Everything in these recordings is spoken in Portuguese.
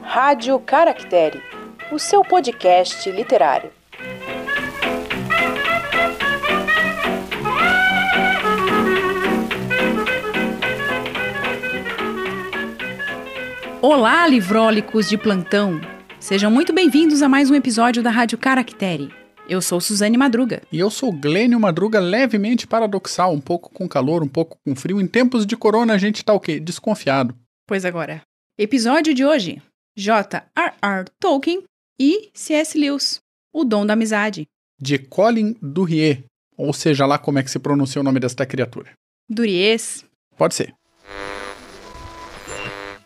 Rádio Caractere, o seu podcast literário. Olá, livrólicos de plantão! Sejam muito bem-vindos a mais um episódio da Rádio Caractere. Eu sou Suzane Madruga. E eu sou Glênio Madruga, levemente paradoxal, um pouco com calor, um pouco com frio. Em tempos de corona a gente tá o quê? Desconfiado. Pois agora. Episódio de hoje: J.R.R. Tolkien e C.S. Lewis, O Dom da Amizade. De Colin Durrier, ou seja lá como é que se pronuncia o nome desta criatura. Durriers. Pode ser.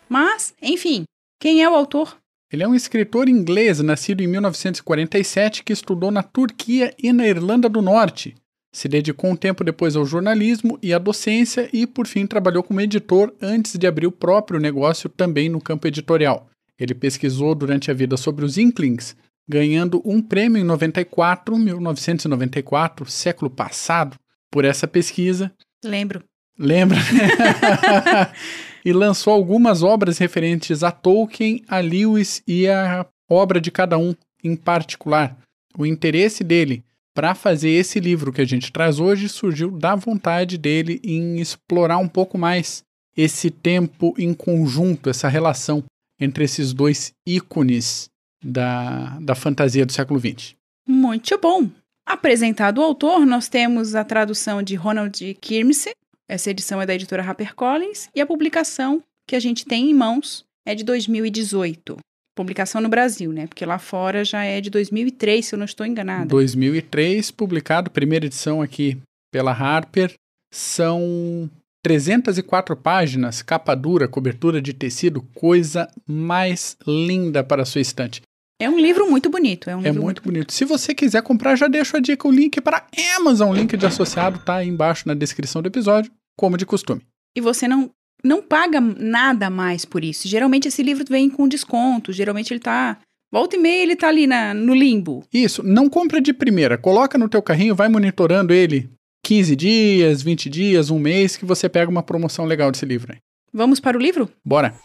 Mas, enfim, quem é o autor? Ele é um escritor inglês, nascido em 1947, que estudou na Turquia e na Irlanda do Norte. Se dedicou um tempo depois ao jornalismo e à docência e, por fim, trabalhou como editor antes de abrir o próprio negócio também no campo editorial. Ele pesquisou durante a vida sobre os Inklings, ganhando um prêmio em 1994, século passado, por essa pesquisa. Lembra? E lançou algumas obras referentes a Tolkien, a Lewis e a obra de cada um em particular. O interesse dele para fazer esse livro que a gente traz hoje surgiu da vontade dele em explorar um pouco mais esse tempo em conjunto, essa relação entre esses dois ícones da fantasia do século XX. Muito bom! Apresentado o autor, nós temos a tradução de Ronald Kirmse. Essa edição é da editora HarperCollins e a publicação que a gente tem em mãos é de 2018. Publicação no Brasil, né? Porque lá fora já é de 2003, se eu não estou enganada. 2003, publicado, primeira edição aqui pela Harper. São 304 páginas, capa dura, cobertura de tecido, coisa mais linda para a sua estante. É um livro muito bonito. É muito bonito. Se você quiser comprar, já deixo a dica, o link para Amazon, o link de associado tá aí embaixo na descrição do episódio, como de costume. E você não paga nada mais por isso. Geralmente esse livro vem com desconto, geralmente ele tá... Volta e meia ele tá ali no limbo. Isso, não compra de primeira, coloca no teu carrinho, vai monitorando ele 15 dias, 20 dias, um mês, que você pega uma promoção legal desse livro aí. Vamos para o livro? Bora!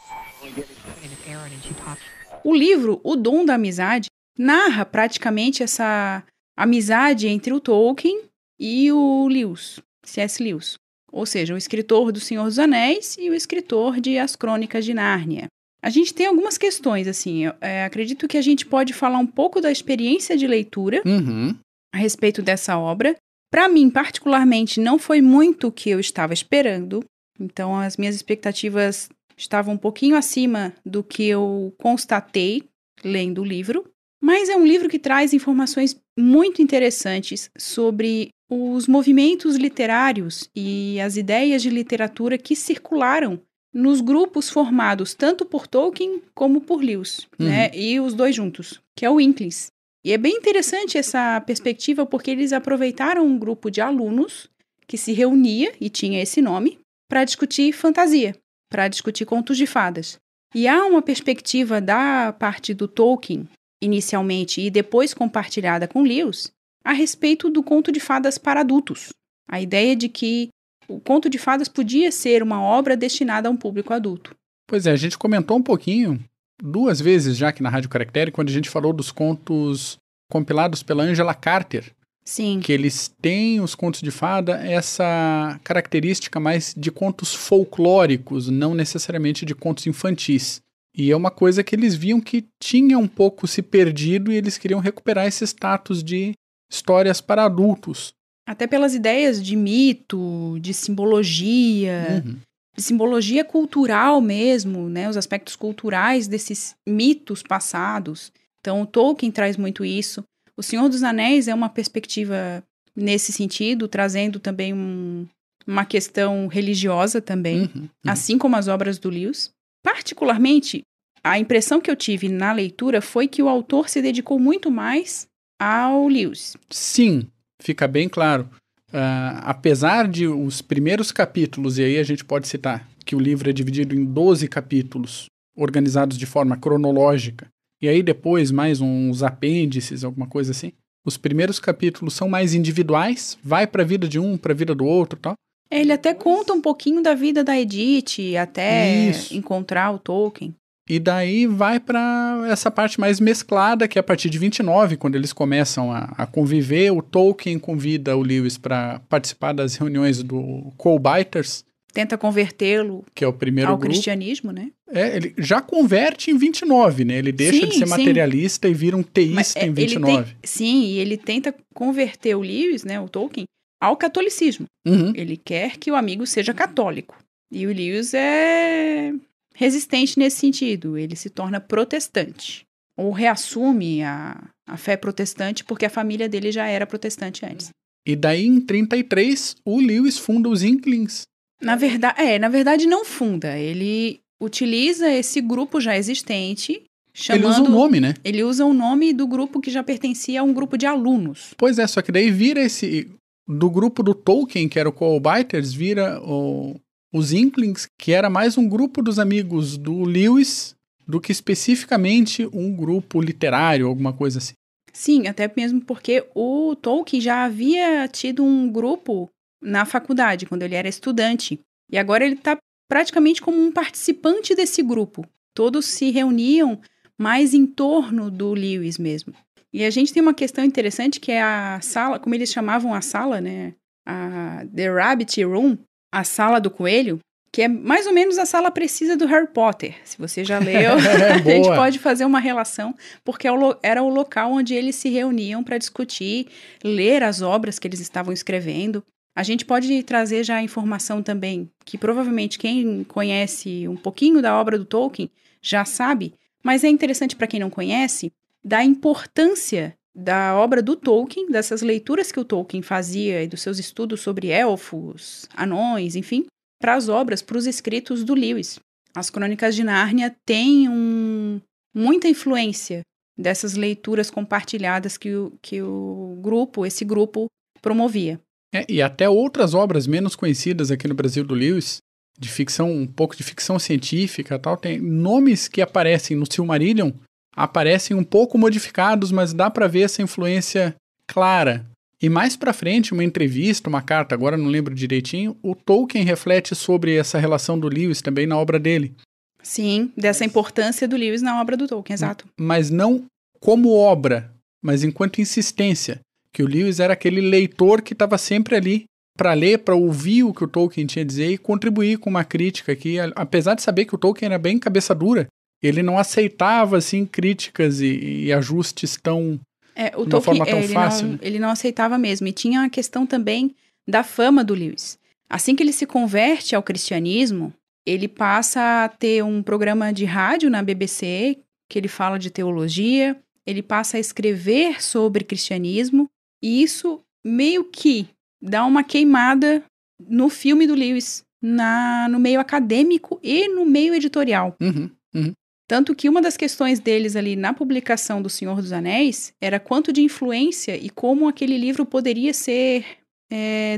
O livro, O Dom da Amizade, narra praticamente essa amizade entre o Tolkien e o Lewis, C.S. Lewis. Ou seja, o escritor do Senhor dos Anéis e o escritor de As Crônicas de Nárnia. A gente tem algumas questões, assim, acredito que a gente pode falar um pouco da experiência de leitura a respeito dessa obra. Para mim, particularmente, não foi muito o que eu estava esperando, então as minhas expectativas estavam um pouquinho acima do que eu constatei lendo o livro, mas é um livro que traz informações muito interessantes sobre os movimentos literários e as ideias de literatura que circularam nos grupos formados tanto por Tolkien como por Lewis, né? E os dois juntos, que é o Inklings. E é bem interessante essa perspectiva porque eles aproveitaram um grupo de alunos que se reunia, e tinha esse nome, para discutir fantasia, para discutir contos de fadas. E há uma perspectiva da parte do Tolkien, inicialmente, e depois compartilhada com Lewis, a respeito do conto de fadas para adultos. A ideia de que o conto de fadas podia ser uma obra destinada a um público adulto. Pois é, a gente comentou um pouquinho, 2 vezes já aqui na Rádio Caractere, quando a gente falou dos contos compilados pela Angela Carter. Sim. Que eles têm, os contos de fada, essa característica mais de contos folclóricos, não necessariamente de contos infantis. E é uma coisa que eles viam que tinha um pouco se perdido e eles queriam recuperar esse status de histórias para adultos. Até pelas ideias de mito, de simbologia cultural mesmo, né? Os aspectos culturais desses mitos passados. Então, o Tolkien traz muito isso. O Senhor dos Anéis é uma perspectiva nesse sentido, trazendo também uma questão religiosa também, assim como as obras do Lewis. Particularmente, a impressão que eu tive na leitura foi que o autor se dedicou muito mais ao Lewis. Sim, fica bem claro. Apesar de os primeiros capítulos, e aí a gente pode citar que o livro é dividido em 12 capítulos, organizados de forma cronológica, e aí depois mais uns apêndices, alguma coisa assim. Os primeiros capítulos são mais individuais, vai para a vida de um, para a vida do outro e tal. Ele até conta um pouquinho da vida da Edith até Isso. encontrar o Tolkien. E daí vai para essa parte mais mesclada, que é a partir de 29, quando eles começam a conviver. O Tolkien convida o Lewis para participar das reuniões do Coal-Biters, Tenta convertê-lo que é o primeiro ao grupo. cristianismo, né? Ele já converte em 29, né? Ele deixa Sim, de ser sim. materialista e vira um Mas, teísta em ele 29. e ele tenta converter o Lewis, né, o Tolkien, ao catolicismo. Uhum. Ele quer que o amigo seja católico. E o Lewis é resistente nesse sentido. Ele se torna protestante. Ou reassume a fé protestante, porque a família dele já era protestante antes. E daí, em 33, o Lewis funda os Inklings. Na verdade não funda. Ele utiliza esse grupo já existente, chamando... Ele usa o nome, né? Ele usa o nome do grupo que já pertencia a um grupo de alunos. Pois é, só que daí vira esse... Do grupo do Tolkien, que era o Coal-Biters, vira os Inklings, que era mais um grupo dos amigos do Lewis do que especificamente um grupo literário, alguma coisa assim. Sim, até mesmo porque o Tolkien já havia tido um grupo na faculdade, quando ele era estudante. E agora ele está praticamente como um participante desse grupo. Todos se reuniam mais em torno do Lewis mesmo. E a gente tem uma questão interessante que é a sala, como eles chamavam a sala, né? A The Rabbit Room, a sala do coelho, que é mais ou menos a sala precisa do Harry Potter. Se você já leu, a gente pode fazer uma relação, porque era o local onde eles se reuniam para discutir, ler as obras que eles estavam escrevendo. A gente pode trazer já a informação também, que provavelmente quem conhece um pouquinho da obra do Tolkien já sabe, mas é interessante para quem não conhece, da importância da obra do Tolkien, dessas leituras que o Tolkien fazia e dos seus estudos sobre elfos, anões, enfim, para as obras, para os escritos do Lewis. As Crônicas de Nárnia têm muita influência dessas leituras compartilhadas que esse grupo promovia. E até outras obras menos conhecidas aqui no Brasil do Lewis, de ficção, um pouco de ficção científica e tal, tem nomes que aparecem no Silmarillion, aparecem um pouco modificados, mas dá para ver essa influência clara. E mais pra frente, uma entrevista, uma carta, agora não lembro direitinho, o Tolkien reflete sobre essa relação do Lewis também na obra dele. Sim, dessa importância do Lewis na obra do Tolkien, exato. Mas não como obra, mas enquanto insistência. Que o Lewis era aquele leitor que estava sempre ali para ler, para ouvir o que o Tolkien tinha a dizer e contribuir com uma crítica que, apesar de saber que o Tolkien era bem cabeça dura, ele não aceitava assim críticas e ajustes tão o de uma Tolkien, forma tão fácil. Ele não aceitava mesmo. E tinha a questão também da fama do Lewis. Assim que ele se converte ao cristianismo, ele passa a ter um programa de rádio na BBC, que ele fala de teologia, ele passa a escrever sobre cristianismo, e isso meio que dá uma queimada no filme do Lewis, no meio acadêmico e no meio editorial. Tanto que uma das questões deles ali na publicação do Senhor dos Anéis era quanto de influência e como aquele livro poderia ser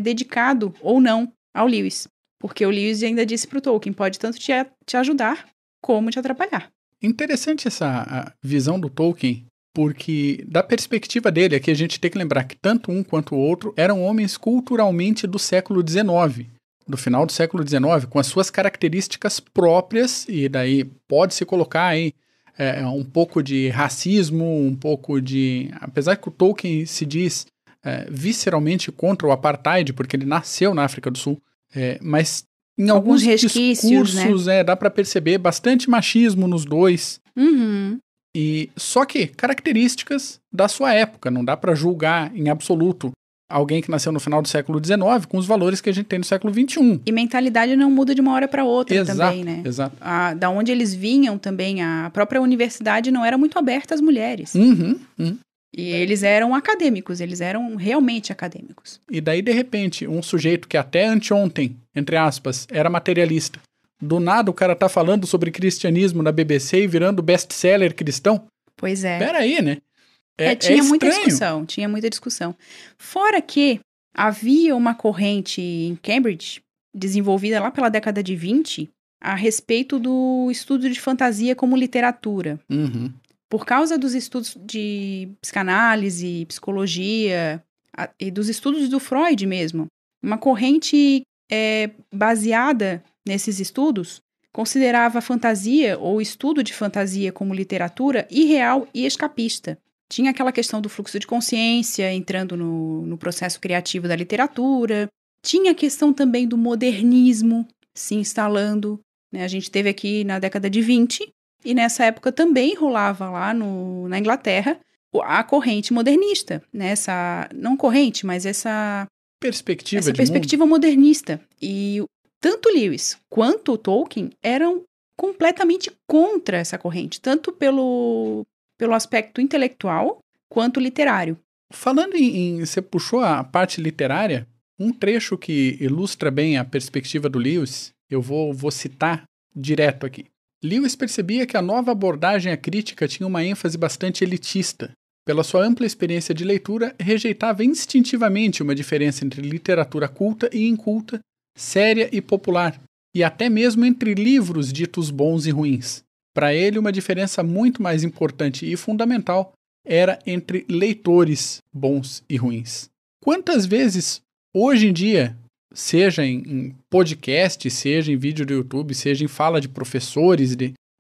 dedicado ou não ao Lewis. Porque o Lewis ainda disse para o Tolkien, pode tanto te ajudar como te atrapalhar. Interessante essa visão do Tolkien, porque da perspectiva dele, aqui a gente tem que lembrar que tanto um quanto o outro eram homens culturalmente do século XIX, do final do século XIX, com as suas características próprias, e daí pode-se colocar aí um pouco de racismo, um pouco de... Apesar que o Tolkien se diz visceralmente contra o apartheid, porque ele nasceu na África do Sul, mas em alguns discursos, né? Dá para perceber bastante machismo nos dois. E só que características da sua época, não dá para julgar em absoluto alguém que nasceu no final do século XIX com os valores que a gente tem no século XXI. E mentalidade não muda de uma hora para outra também, né? Exato. Da onde eles vinham também, a própria universidade não era muito aberta às mulheres. E eles eram acadêmicos, eles eram realmente acadêmicos. E daí, de repente, um sujeito que até anteontem, entre aspas, era materialista, do nada o cara tá falando sobre cristianismo na BBC e virando best-seller cristão? Pois é. Peraí, né? Tinha muita discussão. Fora que havia uma corrente em Cambridge, desenvolvida lá pela década de 20, a respeito do estudo de fantasia como literatura. Por causa dos estudos de psicanálise, psicologia e dos estudos do Freud mesmo. Uma corrente baseada nesses estudos, considerava a fantasia ou o estudo de fantasia como literatura irreal e escapista. Tinha aquela questão do fluxo de consciência entrando no processo criativo da literatura. Tinha a questão também do modernismo se instalando, né? A gente teve aqui na década de 20, e nessa época também rolava lá na Inglaterra a corrente modernista, né? Não corrente, mas essa perspectiva modernista. E tanto Lewis quanto o Tolkien eram completamente contra essa corrente, tanto pelo aspecto intelectual quanto literário. Falando você puxou a parte literária, um trecho que ilustra bem a perspectiva do Lewis, eu vou citar direto aqui. Lewis percebia que a nova abordagem à crítica tinha uma ênfase bastante elitista. Pela sua ampla experiência de leitura, rejeitava instintivamente uma diferença entre literatura culta e inculta, séria e popular, e até mesmo entre livros ditos bons e ruins. Para ele, uma diferença muito mais importante e fundamental era entre leitores bons e ruins. Quantas vezes, hoje em dia, seja em podcast, seja em vídeo do YouTube, seja em fala de professores,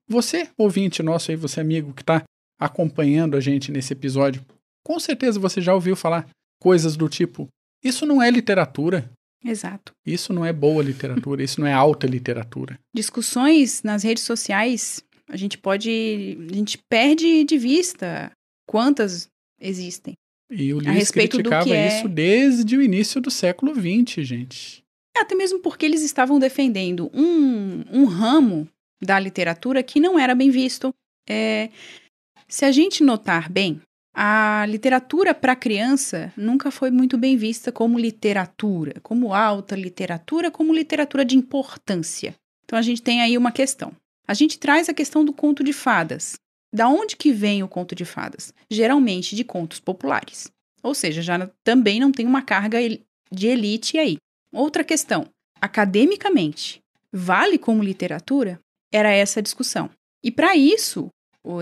você, ouvinte nosso aí, você amigo que está acompanhando a gente nesse episódio, com certeza você já ouviu falar coisas do tipo, isso não é literatura. Exato. Isso não é boa literatura, isso não é alta literatura. Discussões nas redes sociais, a gente perde de vista quantas existem. E o Lewis criticava isso desde o início do século XX, gente. Até mesmo porque eles estavam defendendo um ramo da literatura que não era bem visto. Se a gente notar bem, a literatura para criança nunca foi muito bem vista como literatura, como alta literatura, como literatura de importância. Então a gente tem aí uma questão. A gente traz a questão do conto de fadas. Da onde que vem o conto de fadas? Geralmente de contos populares. Ou seja, já também não tem uma carga de elite aí. Outra questão. Academicamente, vale como literatura? Era essa a discussão. E para isso,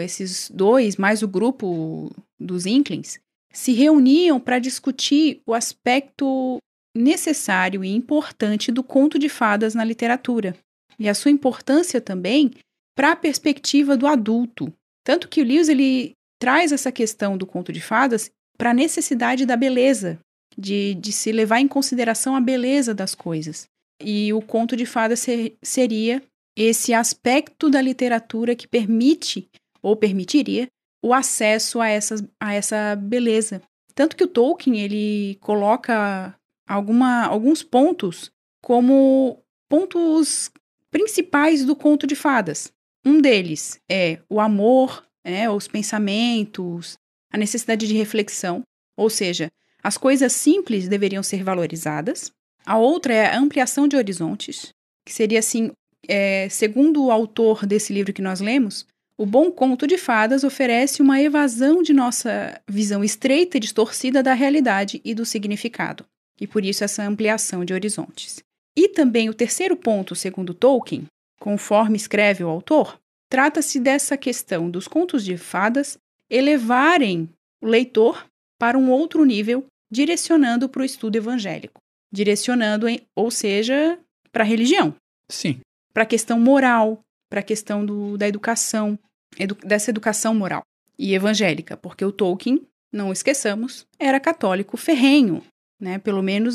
esses dois, mais o grupo dos Inklings, se reuniam para discutir o aspecto necessário e importante do conto de fadas na literatura. E a sua importância também para a perspectiva do adulto. Tanto que o Lewis ele traz essa questão do conto de fadas para a necessidade da beleza, de se levar em consideração a beleza das coisas. E o conto de fadas seria esse aspecto da literatura que permite, ou permitiria, o acesso a essa beleza. Tanto que o Tolkien ele coloca alguns pontos como pontos principais do conto de fadas. Um deles é o amor, os pensamentos, a necessidade de reflexão, ou seja, as coisas simples deveriam ser valorizadas. A outra é a ampliação de horizontes, que seria assim, segundo o autor desse livro que nós lemos, o bom conto de fadas oferece uma evasão de nossa visão estreita e distorcida da realidade e do significado, e por isso essa ampliação de horizontes. E também o terceiro ponto, segundo Tolkien, conforme escreve o autor, trata-se dessa questão dos contos de fadas elevarem o leitor para um outro nível, direcionando para o estudo evangélico. Direcionando, ou seja, para a religião. Sim. Para a questão moral, para a questão da educação, dessa educação moral e evangélica, porque o Tolkien, não esqueçamos, era católico ferrenho, né? Pelo menos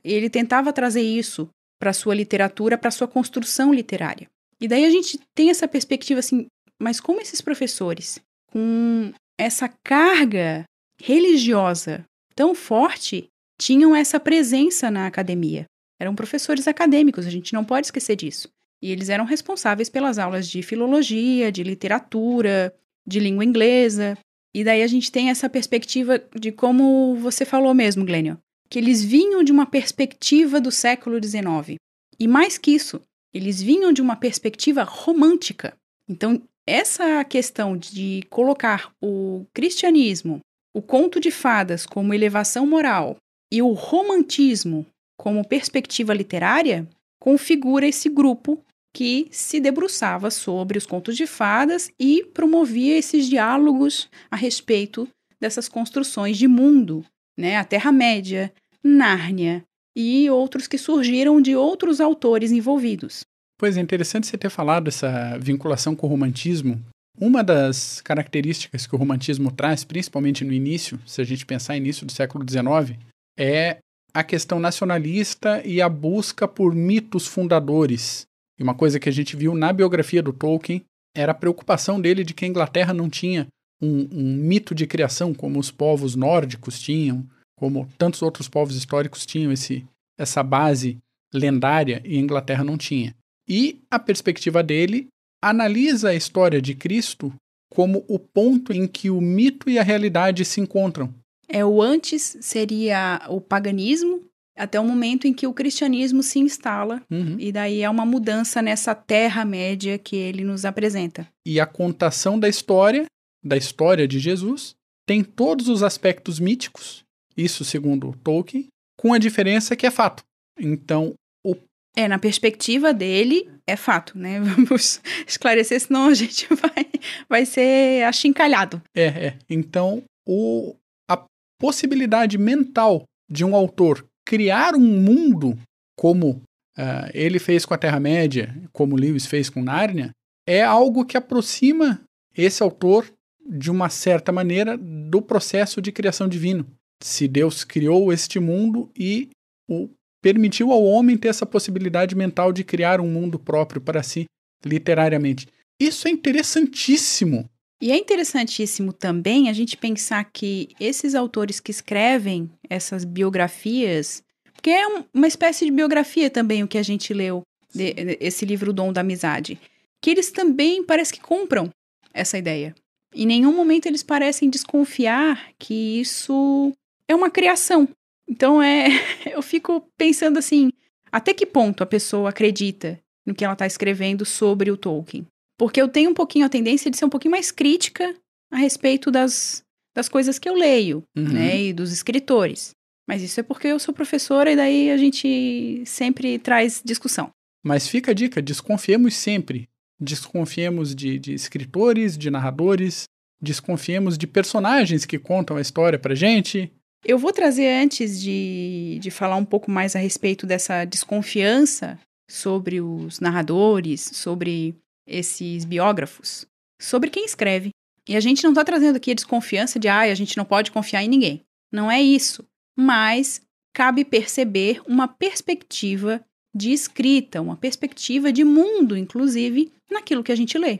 ele tentava trazer isso para a sua literatura, para a sua construção literária. E daí a gente tem essa perspectiva assim, mas como esses professores, com essa carga religiosa tão forte, tinham essa presença na academia? Eram professores acadêmicos, a gente não pode esquecer disso. E eles eram responsáveis pelas aulas de filologia, de literatura, de língua inglesa. E daí a gente tem essa perspectiva de como você falou mesmo, Glênio, que eles vinham de uma perspectiva do século XIX. E mais que isso, eles vinham de uma perspectiva romântica. Então, essa questão de colocar o cristianismo, o conto de fadas como elevação moral e o romantismo como perspectiva literária, configura esse grupo que se debruçava sobre os contos de fadas e promovia esses diálogos a respeito dessas construções de mundo, né? A Terra-média, Nárnia, e outros que surgiram de outros autores envolvidos. Pois é interessante você ter falado essa vinculação com o romantismo. Uma das características que o romantismo traz, principalmente no início, se a gente pensar início do século XIX, é a questão nacionalista e a busca por mitos fundadores. E uma coisa que a gente viu na biografia do Tolkien era a preocupação dele de que a Inglaterra não tinha um mito de criação como os povos nórdicos tinham, como tantos outros povos históricos tinham essa base lendária e a Inglaterra não tinha. E a perspectiva dele analisa a história de Cristo como o ponto em que o mito e a realidade se encontram. O antes seria o paganismo, até o momento em que o cristianismo se instala, e daí é uma mudança nessa Terra-média que ele nos apresenta. E a contação da história de Jesus, tem todos os aspectos míticos, isso segundo Tolkien, com a diferença que é fato. Então, na perspectiva dele, é fato, né? Vamos esclarecer, senão a gente vai ser achincalhado. Então, a possibilidade mental de um autor criar um mundo como ele fez com a Terra-média, como Lewis fez com Nárnia, é algo que aproxima esse autor, de uma certa maneira, do processo de criação divino. Se Deus criou este mundo e permitiu ao homem ter essa possibilidade mental de criar um mundo próprio para si, literariamente. Isso é interessantíssimo. E é interessantíssimo também a gente pensar que esses autores que escrevem essas biografias, porque é uma espécie de biografia também o que a gente leu, esse livro O Dom da Amizade, que eles também parece que compram essa ideia. Em nenhum momento eles parecem desconfiar que isso é uma criação. Então eu fico pensando assim, até que ponto a pessoa acredita no que ela está escrevendo sobre o Tolkien? Porque eu tenho um pouquinho a tendência de ser um pouquinho mais crítica a respeito das coisas que eu leio, né, e dos escritores. Mas isso é porque eu sou professora e daí a gente sempre traz discussão. Mas fica a dica, desconfiemos sempre. Desconfiemos de escritores, de narradores, desconfiemos de personagens que contam a história pra gente. Eu vou trazer, antes de falar um pouco mais a respeito dessa desconfiança sobre os narradores, sobre esses biógrafos, sobre quem escreve. E a gente não está trazendo aqui a desconfiança de a gente não pode confiar em ninguém. Não é isso. Mas cabe perceber uma perspectiva de escrita, uma perspectiva de mundo, inclusive, naquilo que a gente lê.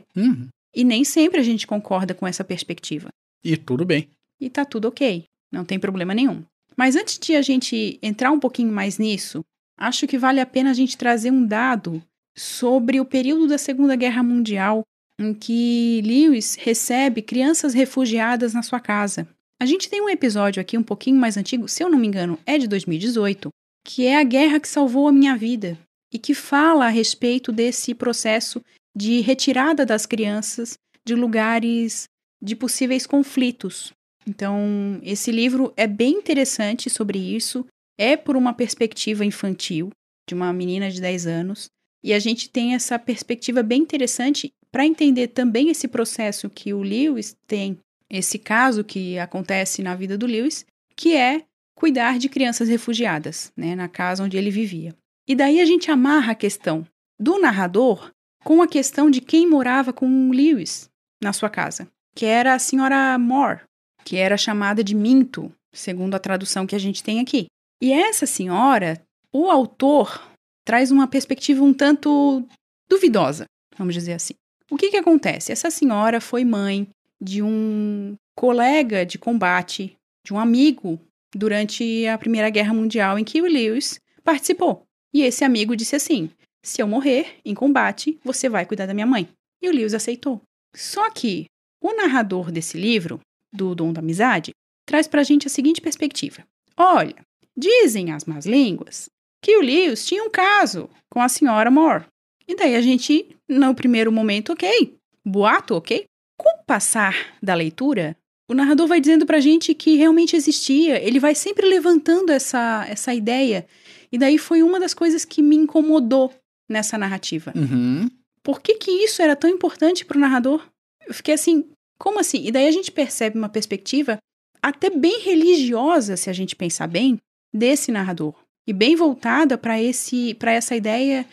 E nem sempre a gente concorda com essa perspectiva. E tudo bem. E tá tudo ok. Não tem problema nenhum. Mas antes de a gente entrar um pouquinho mais nisso, acho que vale a pena a gente trazer um dado sobre o período da Segunda Guerra Mundial em que Lewis recebe crianças refugiadas na sua casa. A gente tem um episódio aqui um pouquinho mais antigo, se eu não me engano, é de 2018, que é A Guerra que Salvou a Minha Vida, e que fala a respeito desse processo de retirada das crianças de lugares de possíveis conflitos. Então, esse livro é bem interessante sobre isso, é por uma perspectiva infantil, de uma menina de 10 anos, e a gente tem essa perspectiva bem interessante para entender também esse processo que o Lewis tem, esse caso que acontece na vida do Lewis, que é cuidar de crianças refugiadas, né, na casa onde ele vivia. E daí a gente amarra a questão do narrador com a questão de quem morava com o Lewis na sua casa, que era a senhora Moore, que era chamada de Minto, segundo a tradução que a gente tem aqui. E essa senhora, o autor traz uma perspectiva um tanto duvidosa, vamos dizer assim. O que acontece? Essa senhora foi mãe de um colega de combate, de um amigo, durante a Primeira Guerra Mundial, em que o Lewis participou. E esse amigo disse assim: se eu morrer em combate, você vai cuidar da minha mãe. E o Lewis aceitou. Só que o narrador desse livro, do Dom da Amizade, traz pra gente a seguinte perspectiva. Olha, dizem as más línguas que o Lewis tinha um caso com a senhora Moore. E daí a gente, no primeiro momento, ok, boato, ok. Com o passar da leitura, o narrador vai dizendo pra gente que realmente existia, ele vai sempre levantando essa ideia. E daí foi uma das coisas que me incomodou nessa narrativa. Por que isso era tão importante pro narrador? Eu fiquei assim, como assim? E daí a gente percebe uma perspectiva até bem religiosa, se a gente pensar bem, desse narrador. e bem voltada para essa ideia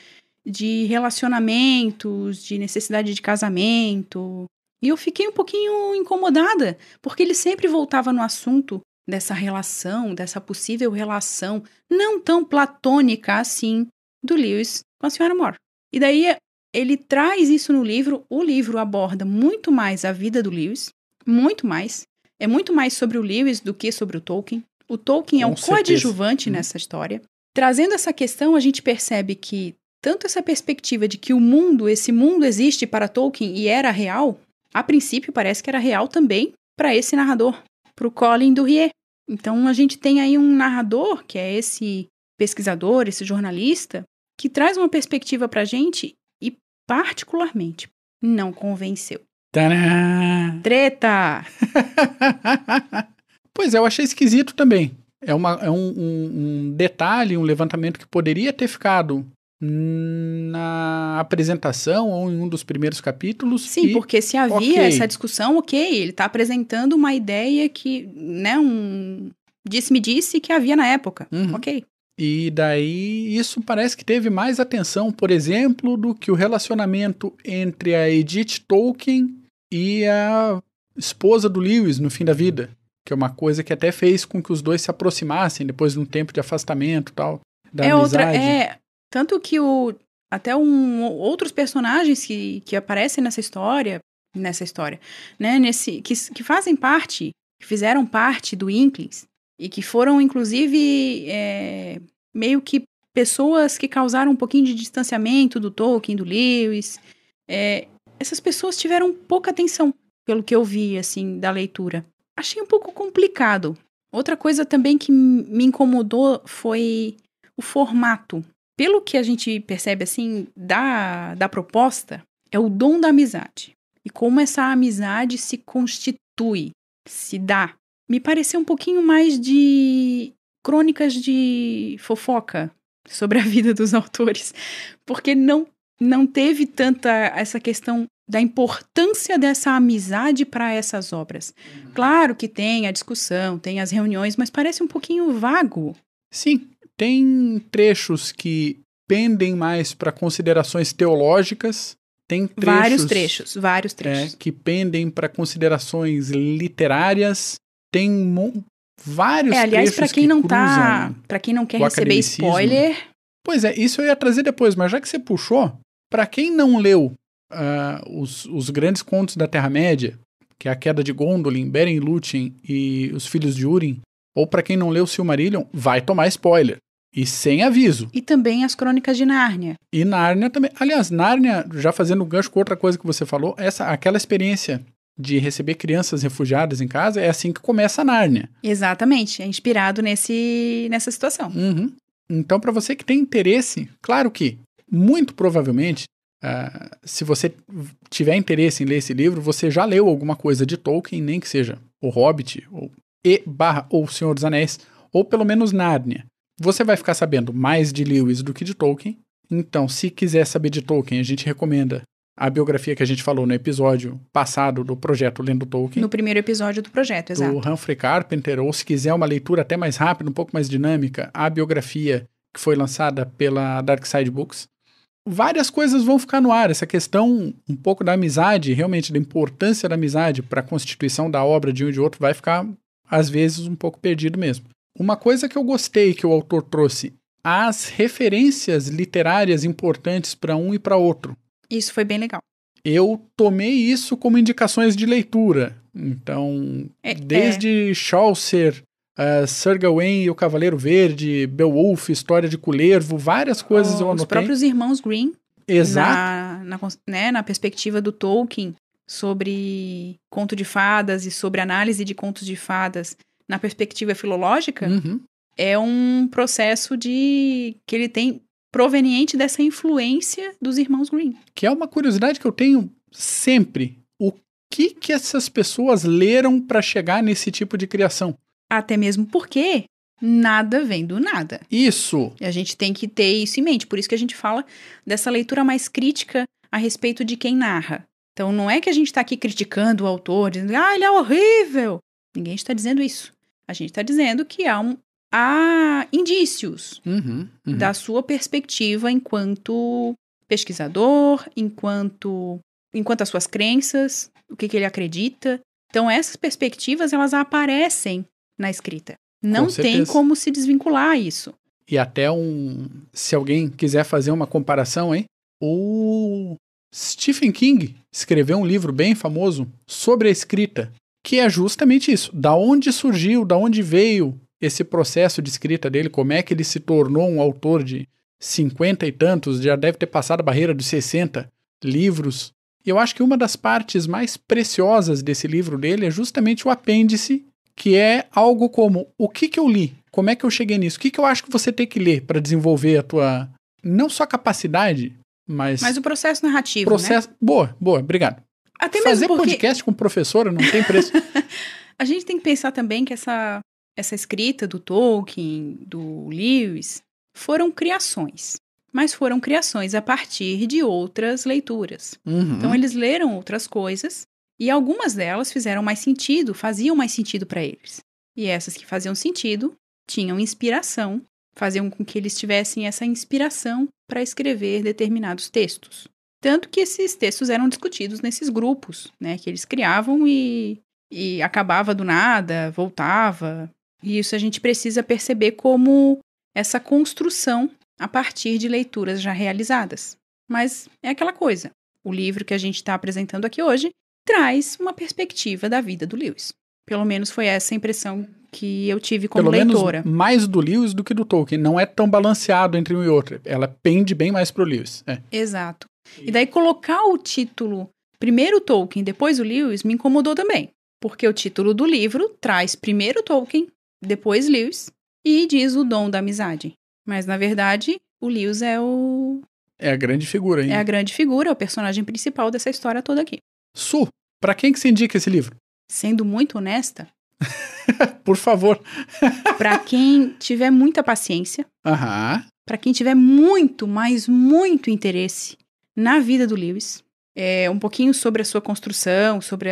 de relacionamentos, de necessidade de casamento. E eu fiquei um pouquinho incomodada, porque ele sempre voltava no assunto dessa relação, dessa possível relação não tão platônica assim do Lewis com a Sra. Moore. E daí ele traz isso no livro, o livro aborda muito mais a vida do Lewis, muito mais. É muito mais sobre o Lewis do que sobre o Tolkien. O Tolkien é um coadjuvante nessa história. Trazendo essa questão, a gente percebe que tanto essa perspectiva de que esse mundo existe para Tolkien e era real, a princípio parece que era real também para esse narrador, para o Colin Durrier. Então a gente tem aí um narrador, que é esse pesquisador, esse jornalista, que traz uma perspectiva para a gente e particularmente não convenceu. Tadã! Treta! Pois é, eu achei esquisito também. É um detalhe, um levantamento que poderia ter ficado na apresentação ou em um dos primeiros capítulos. Sim, porque se havia essa discussão, ele está apresentando uma ideia que, né, disse-me-disse que havia na época. Ok. E daí isso parece que teve mais atenção, por exemplo, do que o relacionamento entre a Edith Tolkien e a esposa do Lewis no fim da vida. Que é uma coisa que até fez com que os dois se aproximassem depois de um tempo de afastamento e tal, da amizade. Tanto que outros personagens que aparecem nessa história, né, que fazem parte, que fizeram parte do Inklings, e que foram, inclusive, meio que pessoas que causaram um pouquinho de distanciamento do Tolkien, do Lewis. Essas pessoas tiveram pouca atenção, pelo que eu vi, assim, da leitura. Achei um pouco complicado. Outra coisa também que me incomodou foi o formato. Pelo que a gente percebe, assim, da proposta, é o dom da amizade. E como essa amizade se constitui, se dá. Me pareceu um pouquinho mais de crônicas de fofoca sobre a vida dos autores. Porque não teve tanta essa questão da importância dessa amizade para essas obras. Claro que tem a discussão, tem as reuniões, mas parece um pouquinho vago. Sim, tem trechos que pendem mais para considerações teológicas, tem trechos... Vários trechos. Que pendem para considerações literárias, tem vários aliás, trechos que cruzam. Para quem não quer receber spoiler... Pois é, isso eu ia trazer depois, mas já que você puxou, para quem não leu os grandes contos da Terra-média, que é A Queda de Gondolin, Beren e Lúthien e Os Filhos de Húrin, ou para quem não leu Silmarillion, vai tomar spoiler. E sem aviso. E também as Crônicas de Nárnia. E Nárnia também. Aliás, Nárnia, já fazendo gancho com outra coisa que você falou, aquela experiência de receber crianças refugiadas em casa, é assim que começa a Nárnia. Exatamente, é inspirado nessa situação. Então, para você que tem interesse, claro que, muito provavelmente, se você tiver interesse em ler esse livro, você já leu alguma coisa de Tolkien, nem que seja O Hobbit, ou O Senhor dos Anéis, ou pelo menos Nárnia. Você vai ficar sabendo mais de Lewis do que de Tolkien. Então, se quiser saber de Tolkien, a gente recomenda a biografia que a gente falou no episódio passado do projeto Lendo Tolkien. No primeiro episódio do projeto, exato. Do Humphrey Carpenter, ou se quiser uma leitura até mais rápida, um pouco mais dinâmica, a biografia que foi lançada pela Dark Side Books. Várias coisas vão ficar no ar. Essa questão um pouco da amizade, realmente da importância da amizade para a constituição da obra de um e de outro, vai ficar, às vezes, um pouco perdido mesmo. Uma coisa que eu gostei que o autor trouxe, as referências literárias importantes para um e para outro. Isso foi bem legal. Eu tomei isso como indicações de leitura. Então, desde Chaucer, Sir Gawain e o Cavaleiro Verde, Beowulf, História de Cullervo, várias coisas eu anotei. Os próprios irmãos Grimm. Exato. Na perspectiva do Tolkien sobre conto de fadas e sobre análise de contos de fadas na perspectiva filológica, é um processo que ele tem proveniente dessa influência dos irmãos Grimm. Que é uma curiosidade que eu tenho sempre. O que essas pessoas leram para chegar nesse tipo de criação? Até mesmo porque nada vem do nada. Isso. E a gente tem que ter isso em mente. Por isso que a gente fala dessa leitura mais crítica a respeito de quem narra. Então não é que a gente está aqui criticando o autor, dizendo, ele é horrível. Ninguém está dizendo isso. A gente está dizendo que há há indícios Uhum. da sua perspectiva enquanto pesquisador, enquanto as suas crenças, o que ele acredita. Então, essas perspectivas, elas aparecem na escrita. Não tem certeza. como se desvincular isso. E até se alguém quiser fazer uma comparação, hein? O Stephen King escreveu um livro bem famoso sobre a escrita, que é justamente isso. Da onde surgiu, da onde veio esse processo de escrita dele, como é que ele se tornou um autor de 50 e tantos, já deve ter passado a barreira dos 60 livros. E eu acho que uma das partes mais preciosas desse livro dele é justamente o apêndice, que é algo como, o que eu li? Como é que eu cheguei nisso? O que eu acho que você tem que ler para desenvolver a tua, não só capacidade, mas o processo narrativo, né? Boa, obrigado. Até Fazer mesmo porque podcast com professora não tem preço. a gente tem que pensar também que essa escrita do Tolkien, do Lewis, foram criações. Mas foram criações a partir de outras leituras. Uhum. Então, eles leram outras coisas e algumas delas faziam mais sentido para eles. E essas que faziam sentido tinham inspiração, faziam com que eles tivessem essa inspiração para escrever determinados textos. Tanto que esses textos eram discutidos nesses grupos, né, que eles criavam e acabava do nada, voltava. E isso a gente precisa perceber como essa construção a partir de leituras já realizadas. Mas é aquela coisa, o livro que a gente está apresentando aqui hoje traz uma perspectiva da vida do Lewis. Pelo menos foi essa a impressão que eu tive como leitora. Menos mais do Lewis do que do Tolkien. Não é tão balanceado entre um e outro. Ela pende bem mais pro Lewis. É. Exato. E daí colocar o título primeiro o Tolkien, depois o Lewis, me incomodou também. Porque o título do livro traz primeiro Tolkien, depois Lewis, e diz o dom da amizade. Mas, na verdade, o Lewis é a grande figura, hein? É a grande figura, é o personagem principal dessa história toda aqui. Su, pra quem que você indica esse livro? Sendo muito honesta... Por favor. Pra quem tiver muita paciência. Aham. Pra quem tiver muito, mas muito interesse na vida do Lewis. Um pouquinho sobre a sua construção, sobre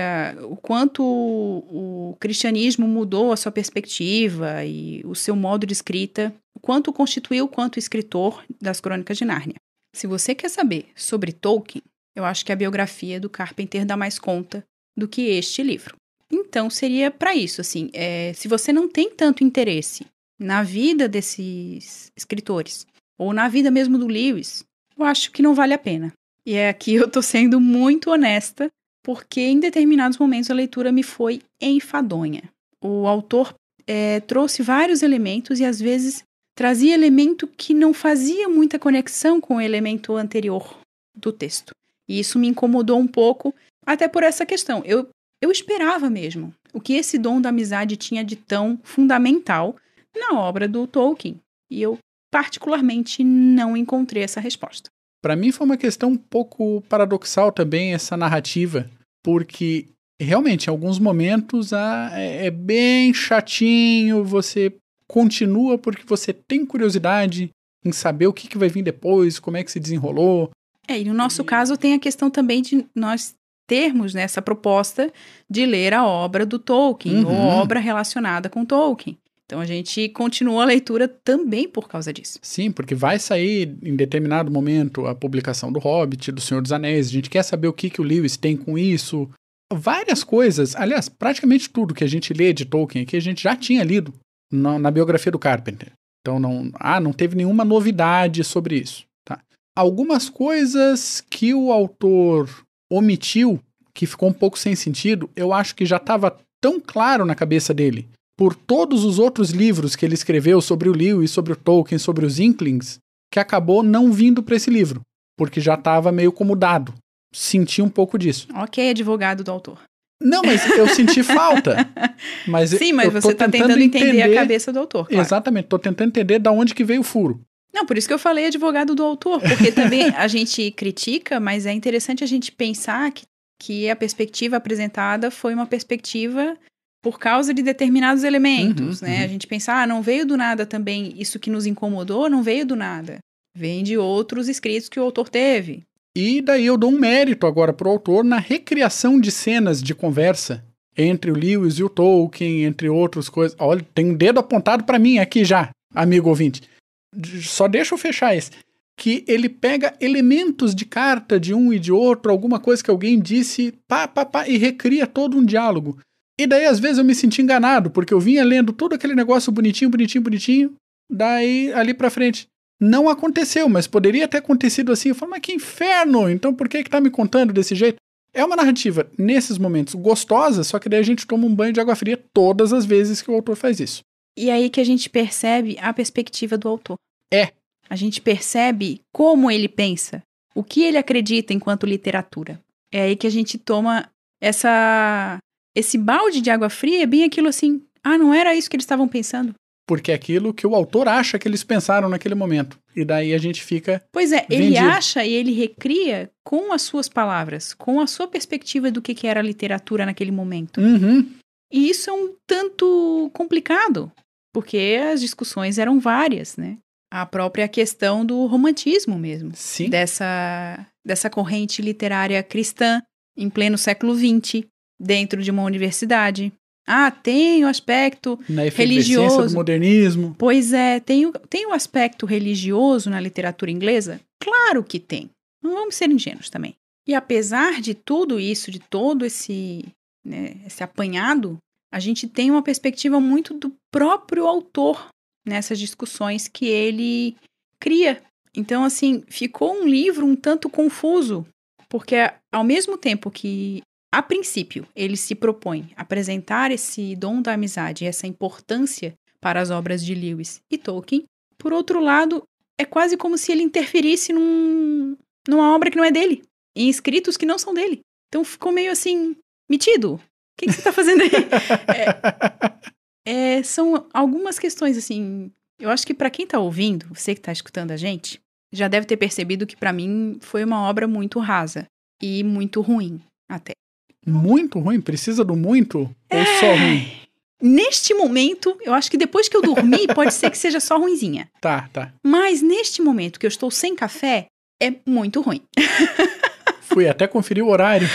o quanto o cristianismo mudou a sua perspectiva e o seu modo de escrita, o quanto o constituiu quanto escritor das Crônicas de Nárnia. Se você quer saber sobre Tolkien, eu acho que a biografia do Carpenter dá mais conta do que este livro. Então, seria para isso, assim, se você não tem tanto interesse na vida desses escritores, ou na vida mesmo do Lewis, eu acho que não vale a pena. E aqui eu tô sendo muito honesta, porque em determinados momentos a leitura me foi enfadonha. O autor trouxe vários elementos e às vezes trazia elemento que não fazia muita conexão com o elemento anterior do texto. E isso me incomodou um pouco, até por essa questão. Eu esperava mesmo o que esse dom da amizade tinha de tão fundamental na obra do Tolkien. E eu, particularmente, não encontrei essa resposta. Para mim foi uma questão um pouco paradoxal também essa narrativa, porque realmente em alguns momentos é bem chatinho, você continua porque você tem curiosidade em saber o que vai vir depois, como é que se desenrolou. E no nosso caso tem a questão também de nós termos essa proposta de ler a obra do Tolkien, ou obra relacionada com Tolkien. Então a gente continua a leitura também por causa disso. Sim, porque vai sair em determinado momento a publicação do Hobbit, do Senhor dos Anéis, a gente quer saber o que o Lewis tem com isso. Várias coisas, aliás, praticamente tudo que a gente lê de Tolkien aqui a gente já tinha lido na biografia do Carpenter. Então não teve nenhuma novidade sobre isso. Tá? Algumas coisas que o autor omitiu, que ficou um pouco sem sentido, eu acho que já estava tão claro na cabeça dele, por todos os outros livros que ele escreveu sobre o Lewis, sobre o Tolkien, sobre os Inklings, que acabou não vindo para esse livro, porque já estava meio como dado. Senti um pouco disso. Ok, advogado do autor. Não, mas eu senti falta. Sim, mas você está tentando entender a cabeça do autor. Claro. Exatamente, estou tentando entender de onde que veio o furo. Não, por isso que eu falei advogado do autor, porque também a gente critica, mas é interessante a gente pensar que a perspectiva apresentada foi uma perspectiva por causa de determinados elementos, né? A gente pensa, não veio do nada também, isso que nos incomodou não veio do nada. Vem de outros escritos que o autor teve. E daí eu dou um mérito agora pro autor na recriação de cenas de conversa entre o Lewis e o Tolkien, entre outras coisas. Olha, tem um dedo apontado para mim aqui já, amigo ouvinte. Só deixa eu fechar esse. Que ele pega elementos de carta de um e de outro, alguma coisa que alguém disse, e recria todo um diálogo. E daí, às vezes, eu me senti enganado, porque eu vinha lendo todo aquele negócio bonitinho, daí, ali pra frente, não aconteceu, mas poderia ter acontecido assim. Eu falo, mas que inferno! Então, por que tá me contando desse jeito? É uma narrativa, nesses momentos, gostosa, só que daí a gente toma um banho de água fria todas as vezes que o autor faz isso. E aí que a gente percebe a perspectiva do autor. É. A gente percebe como ele pensa, o que ele acredita enquanto literatura. É aí que a gente toma esse balde de água fria, é bem aquilo assim, não era isso que eles estavam pensando. Porque é aquilo que o autor acha que eles pensaram naquele momento. E daí a gente fica Pois é, vendido. ele acha e ele recria com as suas palavras, com a sua perspectiva do que era a literatura naquele momento. Uhum. E isso é um tanto complicado, porque as discussões eram várias, né? A própria questão do romantismo mesmo. Sim. Dessa corrente literária cristã em pleno século XX, dentro de uma universidade. Tem o aspecto na religioso do modernismo. Pois é, tem o aspecto religioso na literatura inglesa? Claro que tem. Não vamos ser ingênuos também. E apesar de tudo isso, de todo esse apanhado, a gente tem uma perspectiva muito do próprio autor nessas discussões que ele cria. Então, assim, ficou um livro um tanto confuso, porque ao mesmo tempo que, a princípio, ele se propõe apresentar esse dom da amizade, essa importância para as obras de Lewis e Tolkien, por outro lado, é quase como se ele interferisse numa obra que não é dele, em escritos que não são dele. Então ficou meio assim, metido. O que você está fazendo aí? São algumas questões, assim, eu acho que para quem está ouvindo, você que está escutando a gente, já deve ter percebido que para mim foi uma obra muito rasa e muito ruim, até. Muito ruim? Precisa do muito ou só ruim? Neste momento, eu acho que depois que eu dormir, pode ser que seja só ruinzinha. Tá. Mas neste momento que eu estou sem café, é muito ruim. Fui até conferir o horário.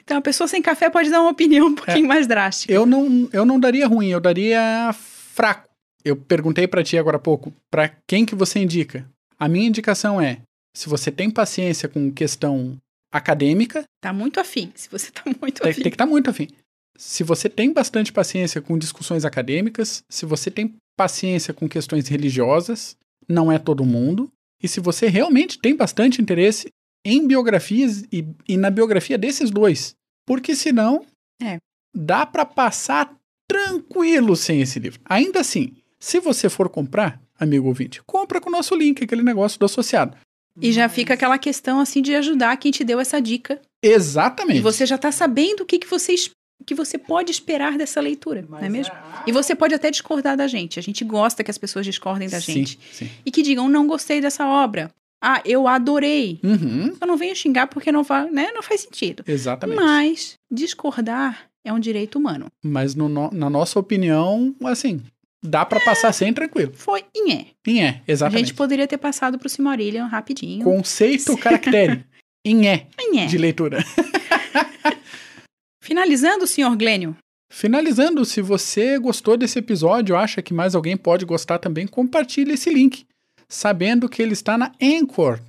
Então a pessoa sem café pode dar uma opinião um pouquinho mais drástica. Eu não daria ruim, eu daria fraco. Eu perguntei pra ti agora há pouco, pra quem que você indica? A minha indicação é, se você tem paciência com questão acadêmica... Tá muito afim, se você tá muito afim. Tem que estar muito afim. Se você tem bastante paciência com discussões acadêmicas, se você tem paciência com questões religiosas, não é todo mundo. E se você realmente tem bastante interesse em biografias e na biografia desses dois. Porque senão, dá pra passar tranquilo sem esse livro. Ainda assim, se você for comprar, amigo ouvinte, compra com o nosso link, aquele negócio do associado. E já fica aquela questão assim de ajudar quem te deu essa dica. Exatamente. E você já tá sabendo o que você pode esperar dessa leitura, não é mesmo? E você pode até discordar da gente. A gente gosta que as pessoas discordem da gente. Sim. E que digam, não gostei dessa obra. Eu adorei. Uhum. Só não venha xingar porque não faz sentido. Exatamente. Mas discordar é um direito humano. Mas na nossa opinião, assim, dá pra passar sem tranquilo. Foi inhé. Inhé, exatamente. A gente poderia ter passado pro Silmarillion rapidinho. Conceito, caractere. Inhé. Inhé. De leitura. Finalizando, senhor Glênio. Finalizando, se você gostou desse episódio, acha que mais alguém pode gostar também, compartilhe esse link. Sabendo que ele está na Anchor,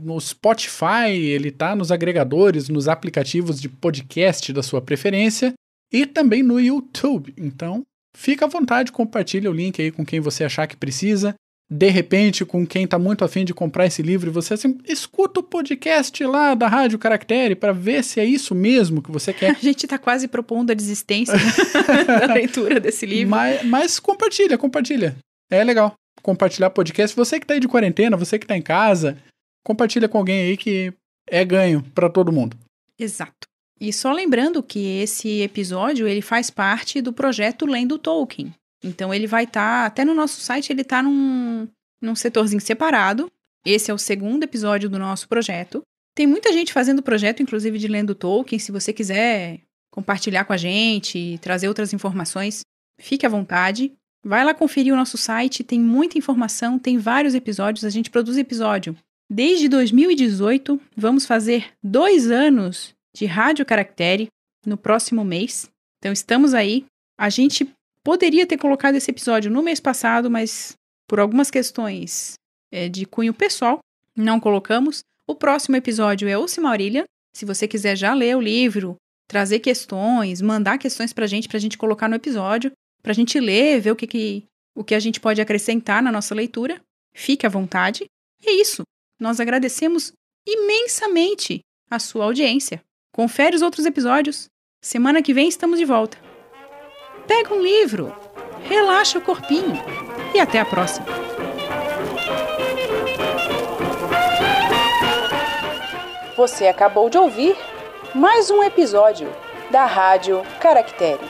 no Spotify, ele está nos agregadores, nos aplicativos de podcast da sua preferência e também no YouTube. Então, fica à vontade, compartilhe o link aí com quem você achar que precisa. De repente, com quem está muito afim de comprar esse livro, e você assim, escuta o podcast lá da Rádio Caractere para ver se é isso mesmo que você quer. A gente está quase propondo a desistência da leitura desse livro. Mas compartilha. É legal. Compartilhar podcast. Você que tá aí de quarentena, você que tá em casa, compartilha com alguém aí que é ganho para todo mundo. Exato. E só lembrando que esse episódio, ele faz parte do projeto Lendo Tolkien. Então ele vai estar, até no nosso site, ele tá num setorzinho separado. Esse é o segundo episódio do nosso projeto. Tem muita gente fazendo projeto, inclusive de Lendo Tolkien. Se você quiser compartilhar com a gente, trazer outras informações, fique à vontade. Vai lá conferir o nosso site, tem muita informação, tem vários episódios, a gente produz episódio. Desde 2018, vamos fazer 2 anos de Rádio Caractere no próximo mês. Então estamos aí. A gente poderia ter colocado esse episódio no mês passado, mas por algumas questões de cunho pessoal, não colocamos. O próximo episódio é o Silmarillion. Se você quiser já ler o livro, trazer questões, mandar questões pra gente colocar no episódio, pra gente ler, ver o que a gente pode acrescentar na nossa leitura, fique à vontade. É isso. Nós agradecemos imensamente a sua audiência. Confere os outros episódios. Semana que vem estamos de volta. Pega um livro, relaxa o corpinho e até a próxima. Você acabou de ouvir mais um episódio da Rádio Caractere.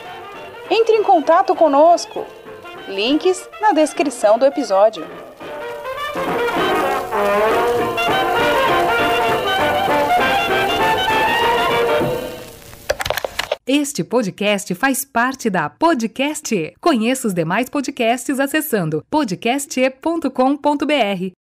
Entre em contato conosco. Links na descrição do episódio. Este podcast faz parte da Podcast E. Conheça os demais podcasts acessando podcast.com.br.